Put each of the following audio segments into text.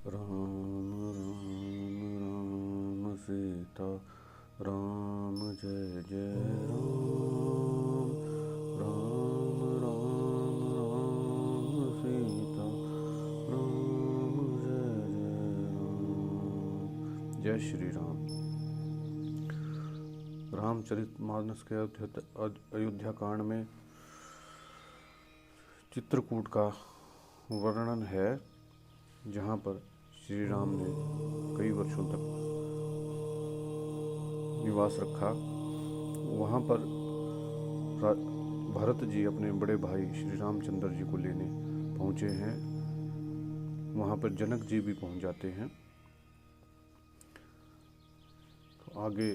राम राम राम सीता राम जय जय राम राम राम राम सीता राम जय जय राम। जय श्री राम। रामचरितमानस के अयोध्या कांड में चित्रकूट का वर्णन है, जहाँ पर श्री राम ने कई वर्षों तक निवास रखा। वहाँ पर भरत जी अपने बड़े भाई श्री रामचंद्र जी को लेने पहुँचे हैं। वहाँ पर जनक जी भी पहुँच जाते हैं। तो आगे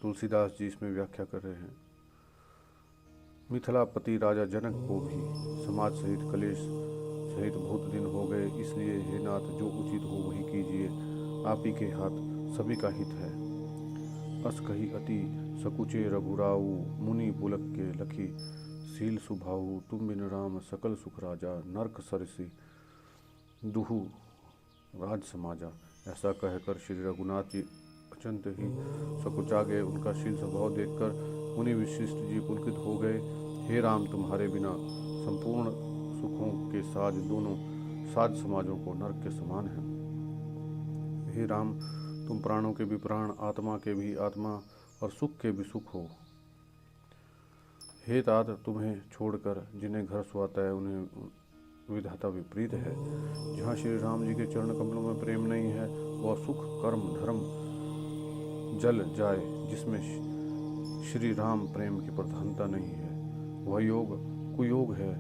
तुलसीदास जी इसमें व्याख्या कर रहे हैं। मिथिलापति राजा जनक को भी समाज सहित कलेश सहित बहुत दिन हो गए, इसलिए हे नाथ जो उचित हो वही कीजिए, आप ही के हाथ सभी का हित है। अस कही अति सकुचे रघुराऊ, मुनि पुलक के लखी सील सुभाऊ, तुम बिन राम सकल सुख राजा, नरक सरसी दुहु राज समाजा। ऐसा कहकर श्री रघुनाथ जी अत्यंत ही सकुचा गए। उनका शील स्वभाव देखकर मुनि विशिष्ट जी पुलकित हो गए। हे राम, तुम्हारे बिना संपूर्ण सुखों के साज दोनों साज समाजों को नरक के समान है। हे राम, तुम प्राणों के भी प्राण, आत्मा के भी आत्मा और सुख के भी सुख हो। हे तात, तुम्हें छोड़कर जिन्हें घर सुहाता है उन्हें विधाता विपरीत है। जहाँ श्री राम जी के चरण कमलों में प्रेम नहीं है, वह सुख कर्म धर्म जल जाए। जिसमें श्री राम प्रेम की प्रधानता नहीं है, वह योग कुयोग है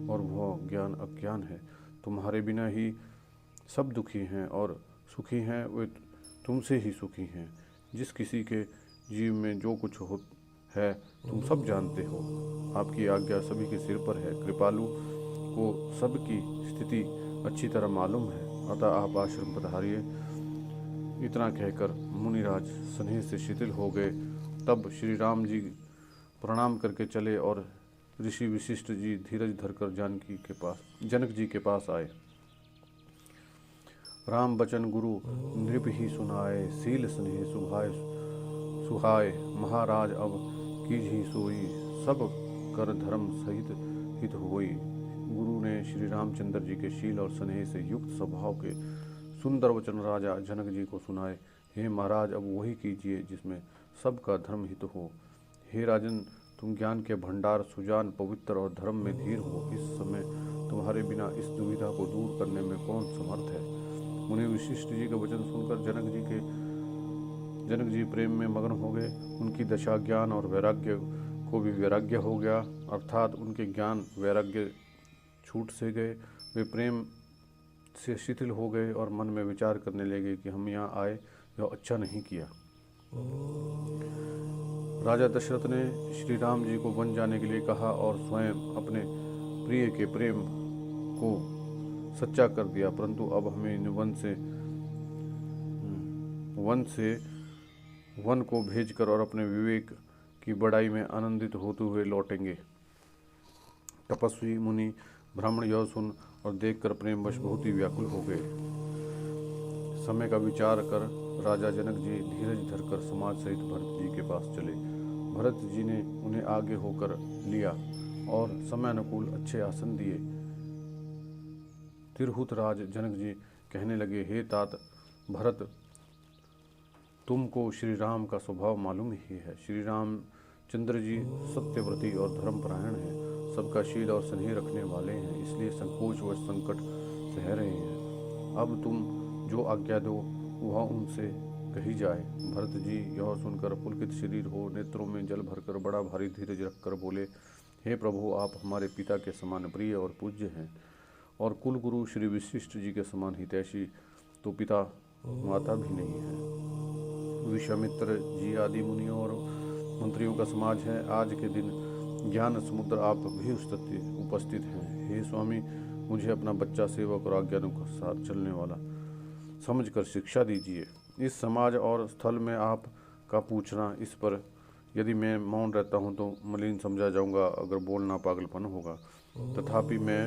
और वह ज्ञान अज्ञान है। तुम्हारे बिना ही सब दुखी हैं और सुखी हैं, वे तुमसे ही सुखी हैं। जिस किसी के जीव में जो कुछ हो है तुम सब जानते हो। आपकी आज्ञा सभी के सिर पर है। कृपालु को सबकी स्थिति अच्छी तरह मालूम है, अतः आप आश्रम पधारिए। इतना कहकर मुनिराज स्नेह से शिथिल हो गए। तब श्री राम जी प्रणाम करके चले और ऋषि विशिष्ट जी धीरज धरकर जनक जी के पास आए। राम बचन गुरु नृप ही सुनाए, सील स्नेह सुहाय। महाराज अब कीजहि सोई, सब कर धर्म सहित हित होई। गुरु ने श्री रामचंद्र जी के शील और स्नेह से युक्त स्वभाव के सुंदर वचन राजा जनक जी को सुनाए। हे महाराज, अब वही कीजिए जिसमें सबका धर्म हित हो। हे राजन, तुम ज्ञान के भंडार, सुजान, पवित्र और धर्म में धीर हो। इस समय तुम्हारे बिना इस दुविधा को दूर करने में कौन समर्थ है। मुनि विशिष्ट जी का वचन सुनकर जनक जी प्रेम में मग्न हो गए। उनकी दशा ज्ञान और वैराग्य को भी वैराग्य हो गया, अर्थात उनके ज्ञान वैराग्य छूट से गए। वे प्रेम से शिथिल हो गए और मन में विचार करने लगे कि हम यहाँ आए यह अच्छा नहीं किया। राजा दशरथ ने श्री राम जी को वन जाने के लिए कहा और स्वयं अपने प्रिय के प्रेम को सच्चा कर दिया, परंतु अब हमें वन को भेजकर और अपने विवेक की बड़ाई में आनंदित होते हुए लौटेंगे। तपस्वी मुनि ब्राह्मण यह सुन और देखकर प्रेमवश बहुत ही व्याकुल हो गए। समय का विचार कर राजा जनक जी धीरज धरकर समाज सहित भरत जी के पास चले। भरत जी ने उन्हें आगे होकर लिया और समय अनुकूल अच्छे आसन दिए। तिरहुत राज जनक जी कहने लगे, हे तात भरत, तुमको श्री राम का स्वभाव मालूम ही है। श्री रामचंद्र जी सत्यव्रती और धर्मपरायण हैं, सबका शील और स्नेह रखने वाले हैं, इसलिए संकोच व संकट सह रहे हैं। अब तुम जो आज्ञा दो वह उनसे कही जाए। भरत जी यह सुनकर पुलकित शरीर हो नेत्रों में जल भरकर बड़ा भारी धीरज रखकर बोले, हे प्रभु, आप हमारे पिता के समान प्रिय और पूज्य हैं और कुल गुरु श्री विशिष्ट जी के समान हितैषी तो पिता माता भी नहीं है। विश्वामित्र जी आदि मुनियों और मंत्रियों का समाज है। आज के दिन ज्ञान समुद्र आप भी उपस्थित हैं। हे स्वामी, मुझे अपना बच्चा सेवक और आज्ञानुसार चलने वाला समझकर शिक्षा दीजिए। इस समाज और स्थल में आप का पूछना, इस पर यदि मैं मौन रहता हूँ तो मलिन समझा जाऊँगा, अगर बोलना पागलपन होगा। तथापि मैं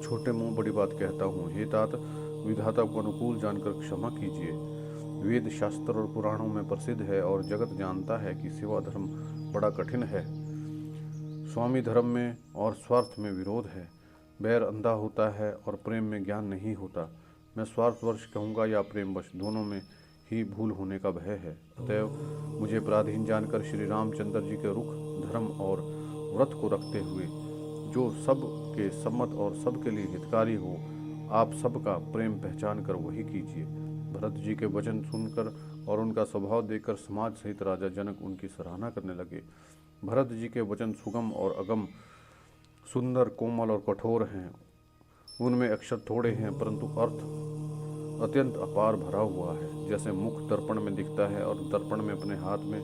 छोटे मुंह बड़ी बात कहता हूँ। हे तात, विधाता को अनुकूल जानकर क्षमा कीजिए। वेद शास्त्र और पुराणों में प्रसिद्ध है और जगत जानता है कि सेवा धर्म बड़ा कठिन है। स्वामी धर्म में और स्वार्थ में विरोध है। बैर अंधा होता है और प्रेम में ज्ञान नहीं होता। मैं स्वार्थवश कहूँगा या प्रेमवश, दोनों में ही भूल होने का भय है। अतएव मुझे पराधीन जानकर श्री रामचंद्र जी के रुख, धर्म और व्रत को रखते हुए, जो सब के सम्मत और सबके लिए हितकारी हो, आप सबका प्रेम पहचान कर वही कीजिए। भरत जी के वचन सुनकर और उनका स्वभाव देखकर समाज सहित राजा जनक उनकी सराहना करने लगे। भरत जी के वचन सुगम और अगम, सुंदर, कोमल और कठोर हैं। उनमें अक्षर थोड़े हैं परंतु अर्थ अत्यंत अपार भरा हुआ है। जैसे मुख दर्पण में दिखता है और दर्पण में अपने हाथ में,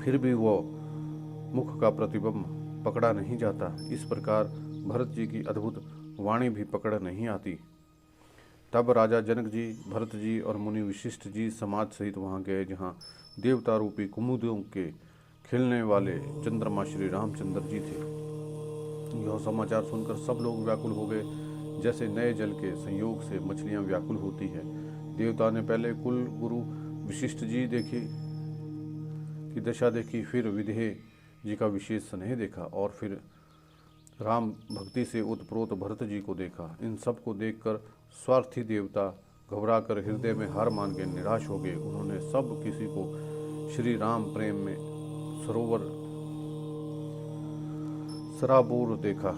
फिर भी वो मुख का प्रतिबिंब पकड़ा नहीं जाता, इस प्रकार भरत जी की अद्भुत वाणी भी पकड़ नहीं आती। तब राजा जनक जी, भरत जी और मुनि वशिष्ठ जी समाज सहित वहाँ गए जहाँ देवता रूपी कुमुदों के खिलने वाले चंद्रमा श्री रामचंद्र जी थे। यह समाचार सुनकर सब लोग व्याकुल हो गए, जैसे नए जल के संयोग से मछलियां व्याकुल होती है। देवता ने पहले कुल गुरु वशिष्ठ जी की दशा देखी, फिर विदेह जी का विशेष स्नेह देखा और फिर राम भक्ति से उत्प्रोत भरत जी को देखा। इन सब को देखकर स्वार्थी देवता घबराकर हृदय में हार मान के निराश हो गए। उन्होंने सब किसी को श्री राम प्रेम में सराबोर देखा।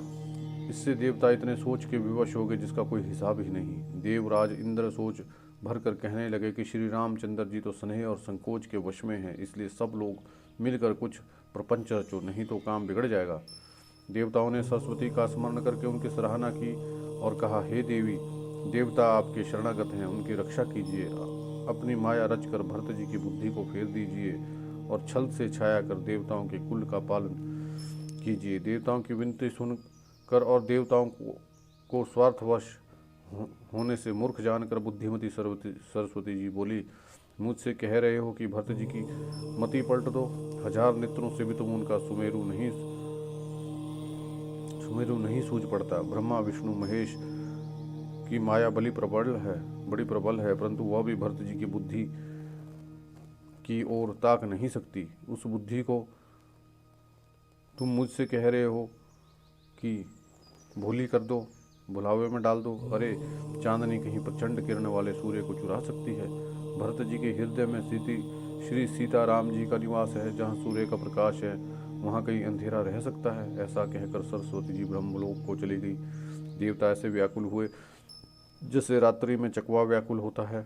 इससे देवता इतने सोच के विवश हो गए जिसका कोई हिसाब ही नहीं। देवराज इंद्र सोच भर कर कहने लगे कि श्री रामचंद्र जी तो स्नेह और संकोच के वश में हैं, इसलिए सब लोग मिलकर कुछ प्रपंच रचो, नहीं तो काम बिगड़ जाएगा। देवताओं ने सरस्वती का स्मरण करके उनकी सराहना की और कहा, हे देवी, देवता आपके शरणागत हैं, उनकी रक्षा कीजिए। अपनी माया रचकर भरत जी की बुद्धि को फेर दीजिए और छल से छाया कर देवताओं के कुल का पालन कीजिए। देवताओं की विनती सुनकर और देवताओं को स्वार्थवश होने से मूर्ख जानकर बुद्धिमती सरस्वती जी बोली, मुझसे कह रहे हो कि भरत जी की मति पलट दो। 1000 नेत्रों से भी तुम उनका सुमेरु नहीं सूझ पड़ता। ब्रह्मा विष्णु महेश की माया बड़ी प्रबल है, परंतु वह भी भरत जी की बुद्धि की ओर ताक नहीं सकती। उस बुद्धि को तुम मुझसे कह रहे हो कि भूली कर दो, भुलावे में डाल दो। अरे चांदनी कहीं प्रचंड किरण वाले सूर्य को चुरा सकती है। भरत जी के हृदय में श्री सीताराम जी का निवास है। जहाँ सूर्य का प्रकाश है वहाँ कहीं अंधेरा रह सकता है। ऐसा कहकर सरस्वती जी ब्रह्मलोक को चली गई। देवता ऐसे व्याकुल हुए जैसे रात्रि में चकवा व्याकुल होता है।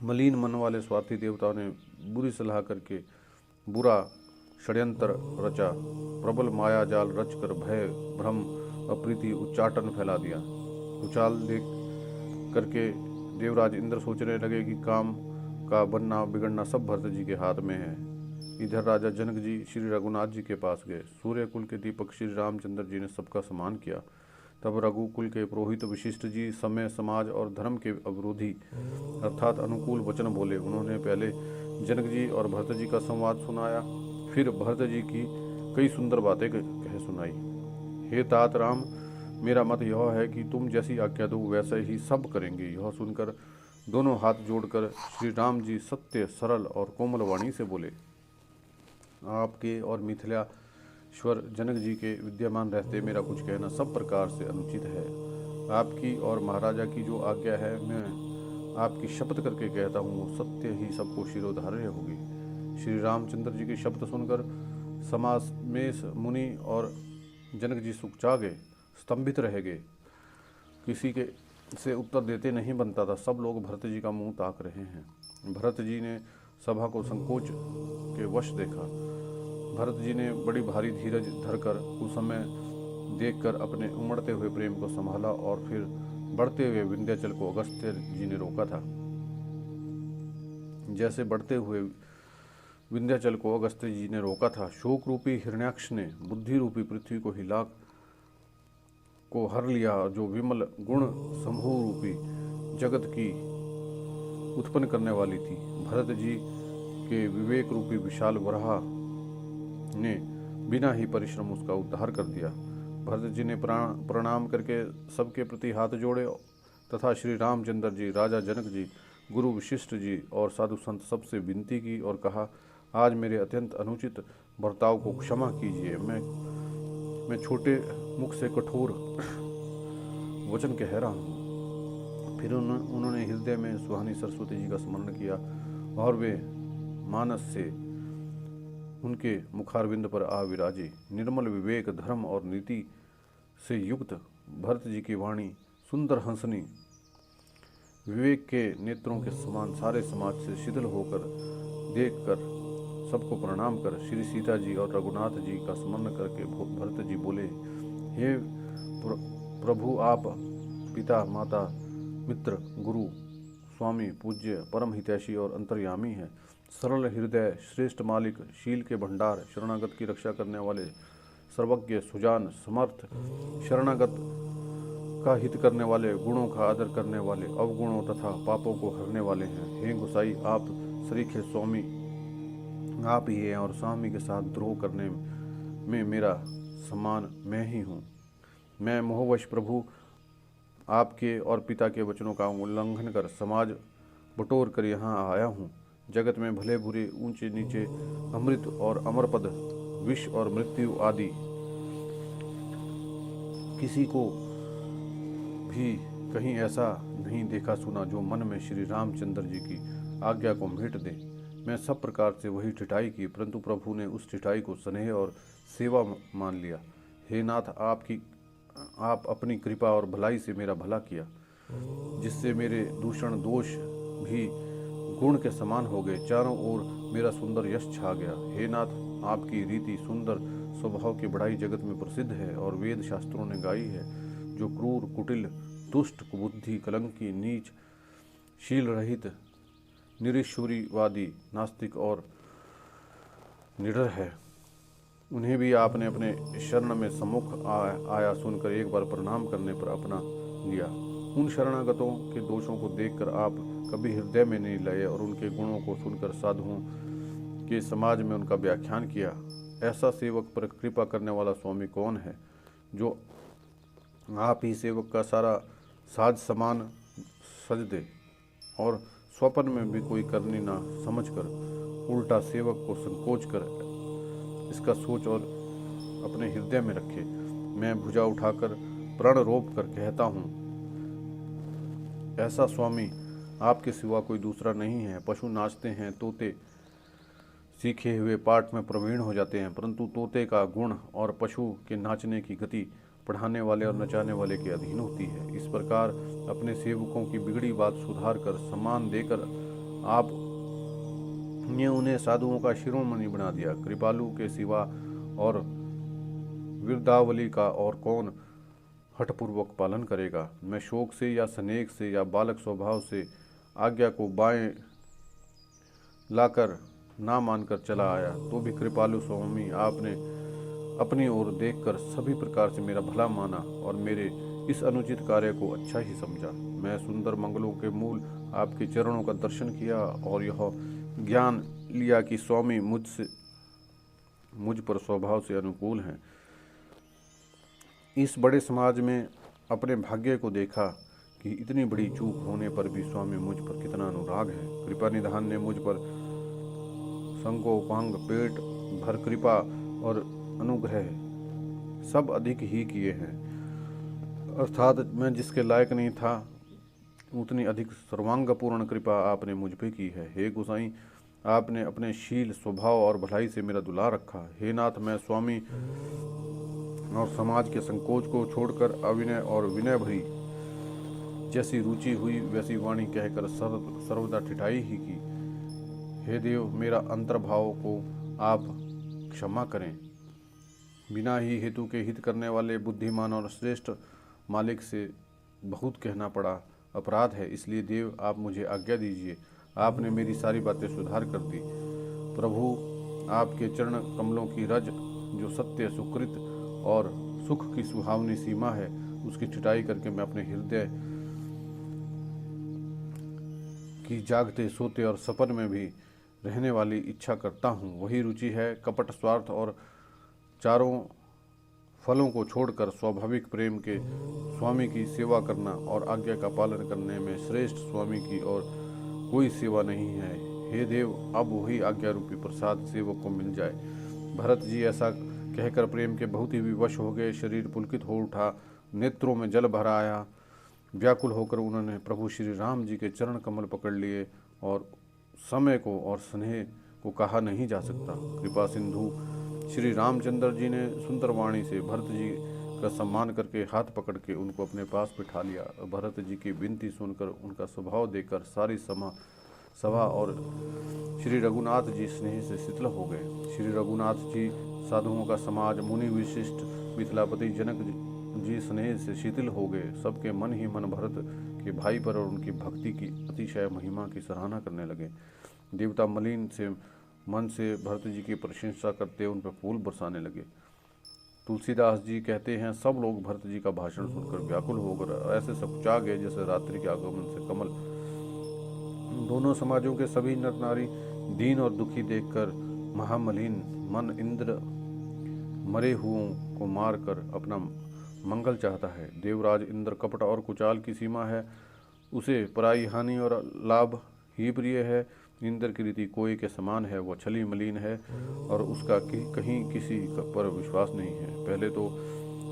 मलिन मन वाले स्वार्थी देवताओं ने बुरी सलाह करके बुरा षड्यंत्र रचा। प्रबल माया जाल रचकर भय, भ्रम, अप्रीति, उच्चाटन फैला दिया। उचाल देख करके देवराज इंद्र सोचने लगे कि काम का बनना बिगड़ना सब भरत जी के हाथ में है। इधर राजा जनक जी श्री रघुनाथ जी के पास गए। सूर्य कुल के दीपक श्री रामचंद्र जी ने सबका सम्मान किया। तब रघुकुल के पुरोहित वशिष्ठ जी समय, समाज और धर्म के अवरोधी अर्थात अनुकूल वचन बोले। उन्होंने पहले जनक जी और भरत जी का संवाद सुनाया, फिर भरत जी की कई सुंदर बातें कह सुनाई। हे तात राम, मेरा मत यह है कि तुम जैसी आज्ञा दो वैसे ही सब करेंगे। यह सुनकर दोनों हाथ जोड़कर श्री राम जी सत्य, सरल और कोमल वाणी से बोले, आपके और मिथिलाश्वर जनक जी के विद्यमान रहते मेरा कुछ कहना सब प्रकार से अनुचित है। आपकी और महाराजा की जो आज्ञा है, मैं आपकी शपथ करके कहता हूँ, वो सत्य ही सबको शिरोधार्य होगी। श्री रामचंद्र जी की शपथ सुनकर समामेश मुनि और जनक जी सुखचा गए, स्तंभित रह गए। किसी के से उत्तर देते नहीं बनता था। सब लोग भरत जी का मुंह ताक रहे हैं। भरत जी ने सभा को संकोच के वश देखा। भरत जी ने बड़ी भारी धीरज धरकर उस समय देखकर अपने उमड़ते हुए प्रेम को संभाला और फिर बढ़ते हुए विंध्याचल को अगस्त्य जी ने रोका था। जैसे बढ़ते हुए विंध्याचल को अगस्त्य जी ने रोका था, शोक रूपी हिरण्याक्ष ने बुद्धि रूपी पृथ्वी को हिला को हर लिया, जो विमल गुण समूह रूपी जगत की उत्पन्न करने वाली थी। भरत जी के विवेक रूपी विशाल वराह ने बिना ही परिश्रम उसका उद्धार कर दिया। भरत जी ने प्रणाम करके सबके प्रति हाथ जोड़े तथा श्री रामचंद्र जी, राजा जनक जी, गुरु वशिष्ठ जी और साधु संत सबसे विनती की और कहा, आज मेरे अत्यंत अनुचित बर्ताव को क्षमा कीजिए। मैं छोटे मुख से कठोर वचन कह रहा हूँ। फिर उन्होंने हृदय में सुहानी सरस्वती जी का स्मरण किया और वे मानस से उनके मुखारविंद पर आ विराजे। निर्मल विवेक, धर्म और नीति से युक्त भरत जी की वाणी सुंदर हंसनी विवेक के नेत्रों के समान सारे समाज से शिथिल होकर देखकर सबको प्रणाम कर श्री सीता जी और रघुनाथ जी का स्मरण करके भरत जी बोले, हे प्रभु, आप पिता, माता, मित्र, गुरु, स्वामी, पूज्य, परम हितैषी और अंतर्यामी हैं। सरल हृदय, श्रेष्ठ मालिक, शील के भंडार, शरणागत की रक्षा करने वाले, सर्वज्ञ, सुजान, समर्थ, शरणागत का हित करने वाले, गुणों का आदर करने वाले, अवगुणों तथा पापों को हरने वाले हैं। हे गोसाई, आप सरीखे स्वामी आप ही हैं और स्वामी के साथ द्रोह करने में मेरा समान मैं ही हूँ। मैं मोहवश प्रभु आपके और पिता के वचनों का उल्लंघन कर समाज बटोर कर यहाँ आया हूँ। जगत में भले बुरे, ऊंचे नीचे, अमृत और अमर पद, विष और मृत्यु आदि किसी को भी कहीं ऐसा नहीं देखा सुना जो मन में श्री रामचंद्र जी की आज्ञा को मेट दे। मैं सब प्रकार से वही ठिठाई की, परंतु प्रभु ने उस ठिठाई को स्नेह और सेवा मान लिया। हे नाथ, आप अपनी कृपा और भलाई से मेरा भला किया, जिससे मेरे दूषण दोष भी गुण के समान हो गए। चारों ओर मेरा सुंदर यश छा गया। हे नाथ, आपकी रीति सुंदर स्वभाव की बढ़ाई जगत में प्रसिद्ध है और वेद शास्त्रों ने गाई है। जो क्रूर, कुटिल, दुष्ट, कुबुद्धि, कलंकी, नीच, शील रहित, निरीश्वरीवादी, नास्तिक और निडर है, उन्हें भी आपने अपने शरण में सम्मुख आया सुनकर एक बार प्रणाम करने पर अपना लिया। उन शरणागतों के दोषों को देखकर आप कभी हृदय में नहीं लाए और उनके गुणों को सुनकर साधुओं के समाज में उनका व्याख्यान किया। ऐसा सेवक पर कृपा करने वाला स्वामी कौन है, जो आप ही सेवक का सारा साज सामान सज दे और स्वप्न में भी कोई करनी ना समझकर उल्टा सेवक को संकोच कर इसका सोच और अपने हृदय में रखे। मैं भुजा उठाकर प्रण रोप कर कहता हूँ, ऐसा स्वामी आपके सिवा कोई दूसरा नहीं है। पशु नाचते हैं, तोते सीखे हुए पाठ में प्रवीण हो जाते हैं, परंतु तोते का गुण और पशु के नाचने की गति पढ़ाने वाले और नचाने वाले के अधीन होती है। इस प्रकार अपने सेवकों की बिगड़ी बात सुधार कर सम्मान देकर आप ने उन्हें साधुओं का शिरोमणि बना दिया। कृपालु के सिवा और विरदावली का और कौन हठपूर्वक पालन करेगा। मैं शोक से या स्नेह से या बालक स्वभाव से आज्ञा को बाएं लाकर ना मानकर चला आया, तो भी कृपालु स्वामी आपने अपनी ओर देखकर सभी प्रकार से मेरा भला माना और मेरे इस अनुचित कार्य को अच्छा ही समझा। मैं सुंदर मंगलों के मूल आपके चरणों का दर्शन किया और यह ज्ञान लिया कि स्वामी मुझ पर स्वभाव से अनुकूल हैं। इस बड़े समाज में अपने भाग्य को देखा कि इतनी बड़ी चूक होने पर भी स्वामी मुझ पर कितना अनुराग है। कृपा निधान ने मुझ पर संकोपांग, पेट भर कृपा और अनुग्रह सब अधिक ही किए हैं, अर्थात मैं जिसके लायक नहीं था उतनी अधिक सर्वांगपूर्ण कृपा आपने मुझ पे की है। हे गोसाई, आपने अपने शील, स्वभाव और भलाई से मेरा दुलार रखा। हे नाथ, मैं स्वामी और समाज के संकोच को छोड़कर अविनय और विनय भरी जैसी रुचि हुई वैसी वाणी कहकर सर्वदा ठिठाई ही की। हे देव, मेरा अंतर्भाव को आप क्षमा करें। बिना ही हेतु के हित करने वाले बुद्धिमान और श्रेष्ठ मालिक से बहुत कहना पड़ा अपराध है, इसलिए देव आप मुझे आज्ञा दीजिए। आपने मेरी सारी बातें सुधार कर दी। प्रभु, आपके चरण कमलों की रज जो सत्य, सुकृत और सुख की सुहावनी सीमा है, उसकी ठिठाई करके मैं अपने हृदय की जागते, सोते और सपन में भी रहने वाली इच्छा करता हूँ। वही रुचि है, कपट, स्वार्थ और चारों फलों को छोड़कर स्वाभाविक प्रेम के स्वामी की सेवा करना और आज्ञा का पालन करने में श्रेष्ठ स्वामी की और कोई सेवा नहीं है। हे देव, अब वही आज्ञा रूपी प्रसाद सेवक को मिल जाए। भरत जी ऐसा कहकर प्रेम के बहुत ही विवश हो गए। शरीर पुलकित हो उठा, नेत्रों में जल भर आया। व्याकुल होकर उन्होंने प्रभु श्री राम जी के चरण कमल पकड़ लिए और समय को और स्नेह को कहा नहीं जा सकता। कृपा सिंधु श्री रामचंद्र जी ने सुंदर वाणी से भरत जी का सम्मान करके हाथ पकड़ के उनको अपने पास बिठा लिया। भरत जी की विनती सुनकर, उनका स्वभाव देखकर सारी सभा और श्री रघुनाथ जी स्नेह से शीतल हो गए। श्री रघुनाथ जी, साधुओं का समाज, मुनि विशिष्ट मिथिलापति जनक जी स्नेह से शीतल हो गए। सबके मन ही मन भरत के भाई पर और उनकी भक्ति की अतिशय महिमा की सराहना करने लगे। देवता मलिन से मन से भरत जी की प्रशंसा करते उन पर फूल बरसाने लगे। तुलसीदास जी कहते हैं, सब लोग भरत जी का भाषण सुनकर व्याकुल होकर ऐसे सकुचा गए जैसे रात्रि के आगमन से कमल। दोनों समाजों के सभी नर नारी दीन और दुखी देखकर महामलिन मन इंद्र मरे हुओं को मारकर अपना मंगल चाहता है। देवराज इंद्र कपट और कुचाल की सीमा है, उसे पराई हानि और लाभ ही प्रिय है। इंद्र की रीति कोई के समान है, वह छली मलिन है और उसका कहीं किसी पर विश्वास नहीं है। पहले तो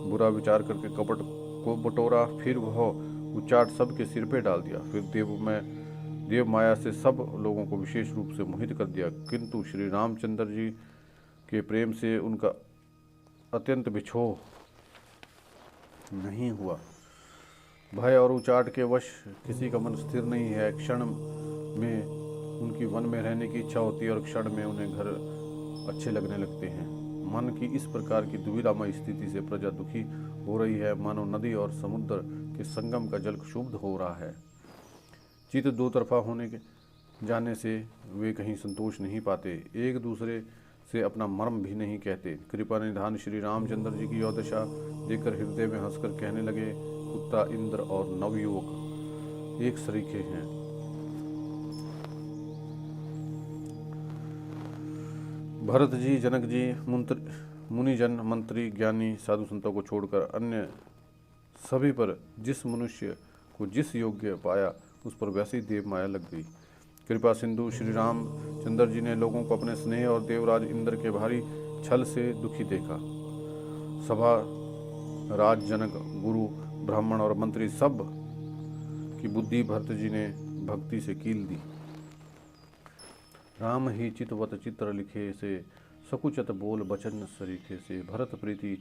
बुरा विचार करके कपट को बटोरा, फिर वह उचाट सबके सिर पे डाल दिया, फिर देव माया से सब लोगों को विशेष रूप से मोहित कर दिया। किंतु श्री रामचंद्र जी के प्रेम से उनका अत्यंत बिछोह नहीं हुआ। भय और उचाट के वश किसी का मन स्थिर नहीं है। क्षण में उनकी वन में रहने की इच्छा होती है और क्षण में उन्हें घर अच्छे लगने लगते हैं। मन की इस प्रकार की दुविधामय स्थिति से प्रजा दुखी हो रही है, मानो नदी और समुद्र के संगम का जल क्षुब्ध हो रहा है। चित्त दो तरफा होने के जाने से वे कहीं संतोष नहीं पाते, एक दूसरे से अपना मर्म भी नहीं कहते। कृपा निधान श्री रामचंद्र जी की यह दशा देखकर हृदय में हंसकर कहने लगे, कुत्ता, इंद्र और नवयुवक एक सरीखे हैं। भरत जी, जनक जी, मुनिजन, मंत्री, ज्ञानी, साधु संतों को छोड़कर अन्य सभी पर जिस मनुष्य को जिस योग्य पाया उस पर वैसी देव माया लग गई। कृपा सिंधु श्री रामचंद्र जी ने लोगों को अपने स्नेह और देवराज इंद्र के भारी छल से दुखी देखा। सभा, राज, जनक, गुरु, ब्राह्मण और मंत्री सब की बुद्धि भरत जी ने भक्ति से कील दी। राम ही चितवत चित्र लिखे से, सकुचत बोल बचन सरीखे से। भरत प्रीति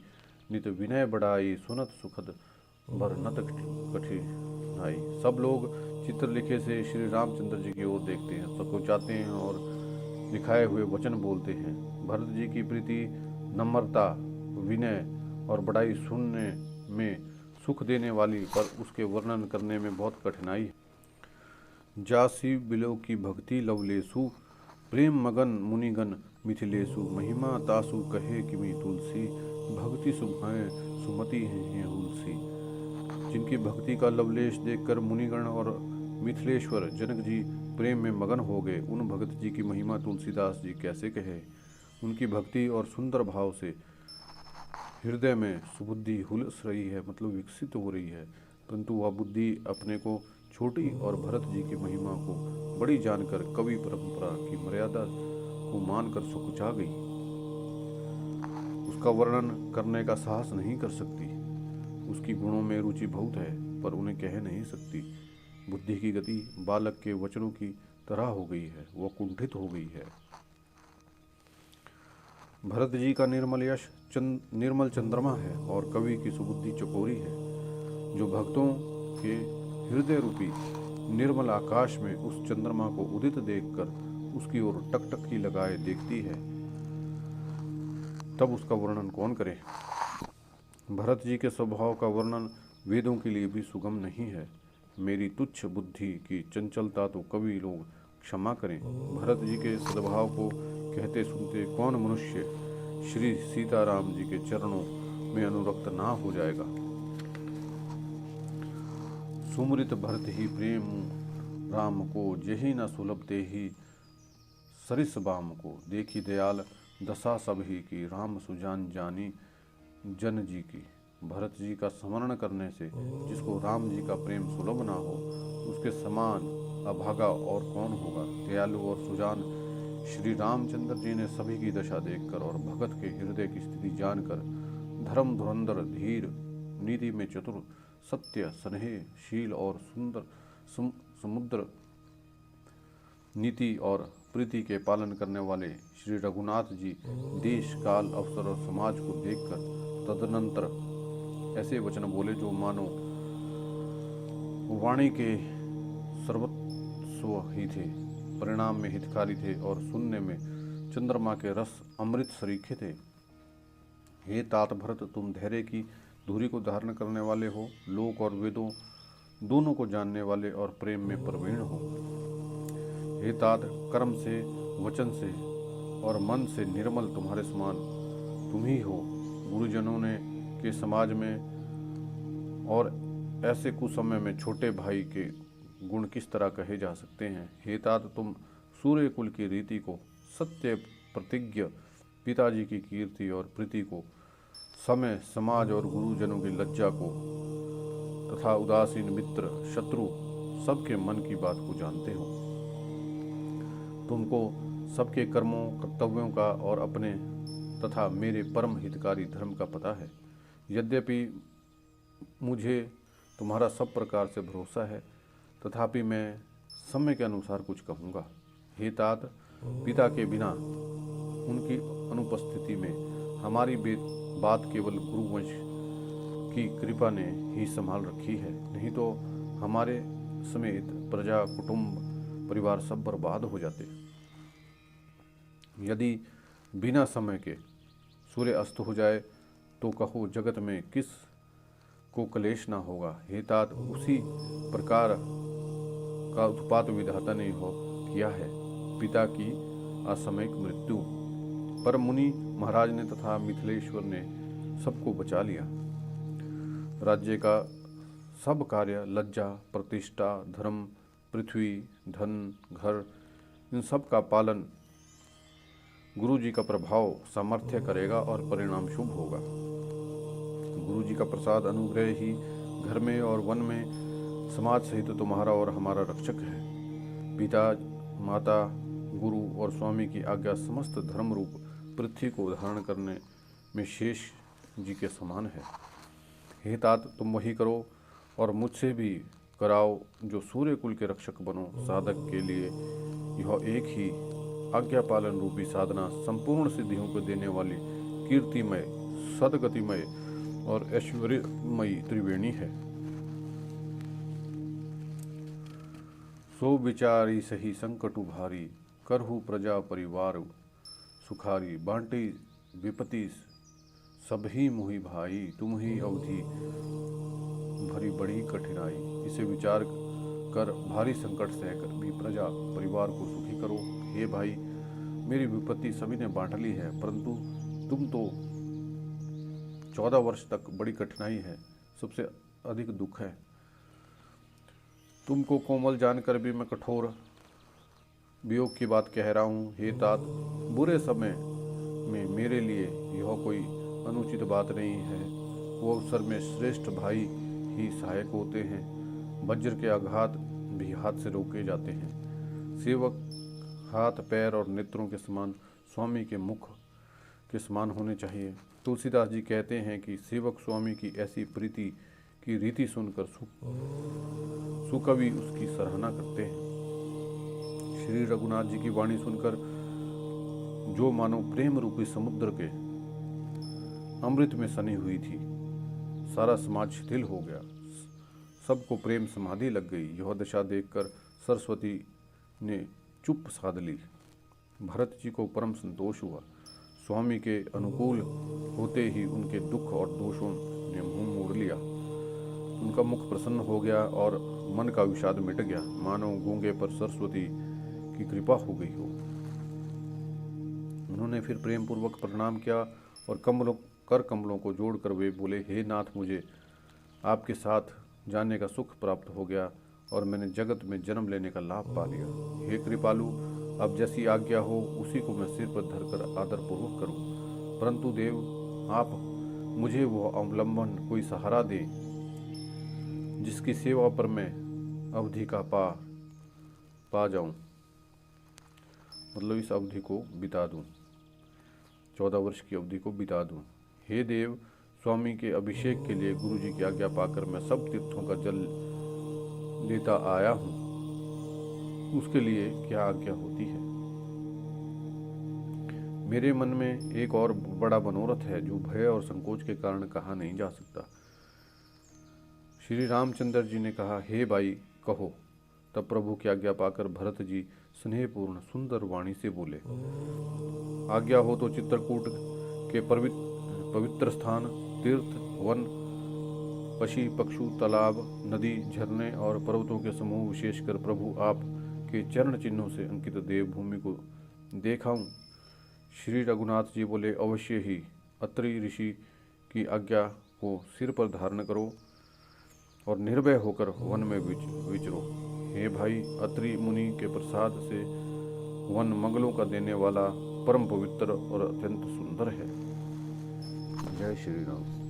नित विनय बढ़ाई, सुनत सुखद बर नत कठिनाई। सब लोग चित्र लिखे से श्री रामचंद्र जी की ओर देखते हैं, सकुचाते हैं और लिखाए हुए वचन बोलते हैं। भरत जी की प्रीति, नम्रता, विनय और बड़ाई सुनने में सुख देने वाली, पर उसके वर्णन करने में बहुत कठिनाई है। जासी बिलो की भक्ति लवलेसु, प्रेम मगन मुनिगण मिथिलेसु। महिमा तासु कहे किमी तुलसी, भक्ति सुभाएं सुमति हैं हुलसी। जिनकी भक्ति का लवलेश देखकर मुनिगण और मिथिलेश्वर जनक जी प्रेम में मगन हो गए, उन भगत जी की महिमा तुलसीदास जी कैसे कहे। उनकी भक्ति और सुंदर भाव से हृदय में सुबुद्धि हुलस रही है, मतलब विकसित हो रही है, परंतु वह बुद्धि अपने को छोटी और भरत जी की महिमा को बड़ी जानकर कवि परंपरा की मर्यादा को मानकर सुकुचा गई। उसका वर्णन करने का साहस नहीं कर सकती। उसकी गुणों में रुचि बहुत है, पर उन्हें कह नहीं सकती। बुद्धि की गति बालक के वचनों की तरह हो गई है, वह कुंठित हो गई है। भरत जी का निर्मल यश निर्मल चंद्रमा है और कवि की सुबुद्धि चकोरी है, जो भक्तों के हृदय रूपी निर्मल आकाश में उस चंद्रमा को उदित देखकर उसकी ओर टकटकी लगाए देखती है, तब उसका वर्णन कौन करे। भरत जी के स्वभाव का वर्णन वेदों के लिए भी सुगम नहीं है। मेरी तुच्छ बुद्धि की चंचलता तो कवि लोग क्षमा करें। भरत जी के सद्भाव को कहते सुनते कौन मनुष्य श्री सीताराम जी के चरणों में अनुरक्त ना हो जाएगा। सुमृत भरत ही प्रेम राम को, जेहि न सुलभ तेहि सरिस बाम को। देखी दयाल दशा सब ही की, राम सुजान जानी जन जी की। भरत जी का स्मरण करने से जिसको राम जी का प्रेम सुलभ ना हो, उसके समान अभागा और कौन होगा। दयालु और सुजान श्री रामचंद्र जी ने सभी की दशा देखकर और भगत के हृदय की स्थिति जानकर धर्म धुरंधर, धीर, नीति में चतुर, सत्य, स्नेह, शील और सुंदर समुद्र नीति और प्रीति के पालन करने वाले श्री रघुनाथ जी देश, काल, अवसर और समाज को देखकर तदनंतर ऐसे वचन बोले जो मानो वाणी के सर्वस्व ही थे, परिणाम में हितकारी थे और सुनने में चंद्रमा के रस अमृत सरीखे थे। हे तात भरत, तुम धैर्य की धुरी को धारण करने वाले हो, लोक और वेदों दोनों को जानने वाले और प्रेम में प्रवीण हो। हे तात, कर्म से, वचन से और मन से निर्मल तुम्हारे समान तुम ही हो। गुरुजनों ने के समाज में और ऐसे कुसमय में छोटे भाई के गुण किस तरह कहे जा सकते हैं। हे तात, तुम सूर्य कुल की रीति को, सत्य प्रतिज्ञ पिताजी की कीर्ति और प्रीति को, समय, समाज और गुरुजनों की लज्जा को तथा उदासीन मित्र, शत्रु सबके मन की बात को जानते हो। तुमको सबके कर्मों, कर्तव्यों का और अपने तथा मेरे परम हितकारी धर्म का पता है। यद्यपि मुझे तुम्हारा सब प्रकार से भरोसा है, तथापि मैं समय के अनुसार कुछ कहूँगा। हे तात, पिता के बिना उनकी अनुपस्थिति में हमारी बात केवल गुरुवंश की कृपा ने ही संभाल रखी है, नहीं तो हमारे समेत प्रजा, कुटुंब, परिवार सब बर्बाद हो जाते। यदि बिना समय के सूर्य अस्त हो जाए तो कहो जगत में किस को क्लेश ना होगा। हे तात, उसी प्रकार का उत्पात विधाता ने हो किया है, पिता की असामयिक मृत्यु पर मुनि महाराज ने तथा मिथिलेश्वर ने सबको बचा लिया। राज्य का सब कार्य, लज्जा, प्रतिष्ठा, धर्म, पृथ्वी, धन, घर, इन सब का पालन गुरु जी का प्रभाव सामर्थ्य करेगा और परिणाम शुभ होगा। गुरु जी का प्रसाद अनुग्रह ही घर में और वन में समाज सहित तुम्हारा और हमारा रक्षक है। पिता, माता, गुरु और स्वामी की आज्ञा समस्त धर्म रूप पृथ्वी को धारण करने में शेष जी के समान है। हे तात, तुम वही करो और मुझसे भी कराओ जो सूर्य कुल के रक्षक बनो। साधक के लिए यह एक ही आज्ञा पालन रूपी साधना संपूर्ण सिद्धियों को देने वाली कीर्तिमय, सदगतिमय और ऐश्वर्यमयी त्रिवेणी है। सो विचारी सही संकटु भारी, करहु प्रजा परिवार सुखारी। बांटी विपत्ति सबही मुहि भाई, तुम ही अवधि भरी बड़ी कठिनाई। इसे विचार कर भारी संकट सहकर भी प्रजा परिवार को सुखी करो। हे भाई, मेरी विपत्ति सभी ने बांट ली है, परंतु तुम तो 14 वर्ष तक बड़ी कठिनाई है, सबसे अधिक दुख है। तुमको कोमल जानकर भी मैं कठोर वियोग की बात कह रहा हूँ। हे तात, बुरे समय में मेरे लिए यह कोई अनुचित बात नहीं है। वो अवसर में श्रेष्ठ भाई ही सहायक होते हैं। वज्र के आघात भी हाथ से रोके जाते हैं। सेवक हाथ, पैर और नेत्रों के समान, स्वामी के मुख के समान होने चाहिए। तुलसीदास जी कहते हैं कि सेवक स्वामी की ऐसी प्रीति की रीति सुनकर सुकवि उसकी सराहना करते हैं। श्री रघुनाथ जी की वाणी सुनकर जो मानो प्रेम रूपी समुद्र के अमृत में सनी हुई थी, सारा समाज शिथिल हो गया, सबको प्रेम समाधि लग गई। यह दशा देखकर सरस्वती ने चुप साध ली। भरत जी को परम संतोष हुआ। स्वामी के अनुकूल होते ही उनके दुख और दोषों ने मुंह मोड़ लिया। उनका मुख प्रसन्न हो गया और मन का विषाद मिट गया, मानो गूंगे पर सरस्वती की कृपा हो गई हो। उन्होंने फिर प्रेम पूर्वक प्रणाम किया और कर कमलों को जोड़कर वे बोले, हे नाथ, मुझे आपके साथ जाने का सुख प्राप्त हो गया और मैंने जगत में जन्म लेने का लाभ पा लिया। हे कृपालु, अब जैसी आज्ञा हो उसी को मैं सिर पर धरकर आदरपूर्वक करूं। परंतु देव, आप मुझे वो अवलंबन कोई सहारा दे जिसकी सेवा पर मैं अवधि का पा जाऊं, मतलब इस अवधि को बिता दूं, 14 वर्ष की अवधि को बिता दूं। हे देव, स्वामी के अभिषेक के लिए गुरु जी की आज्ञा पाकर मैं सब तीर्थों का जल लेता आया हूं, उसके लिए क्या आज्ञा होती है। मेरे मन में एक और बड़ा मनोरथ है जो भय और संकोच के कारण कहा नहीं जा सकता। श्री रामचंद्र जी ने कहा, हे भाई कहो। तब प्रभु की आज्ञा पाकर भरत जी स्नेहपूर्ण सुंदर वाणी से बोले, आज्ञा हो तो चित्रकूट के पवित्र स्थान, तीर्थ, वन, पशु पक्षु, तालाब, नदी, झरने और पर्वतों के समूह, विशेषकर प्रभु आप के चरण चिन्हों से अंकित देवभूमि को देखाऊं। श्री रघुनाथ जी बोले, अवश्य ही। अत्रि ऋषि की आज्ञा को सिर पर धारण करो और निर्भय होकर वन में विचरो। हे भाई, अत्रि मुनि के प्रसाद से वन मंगलों का देने वाला, परम पवित्र और अत्यंत सुंदर है। जय श्री राम।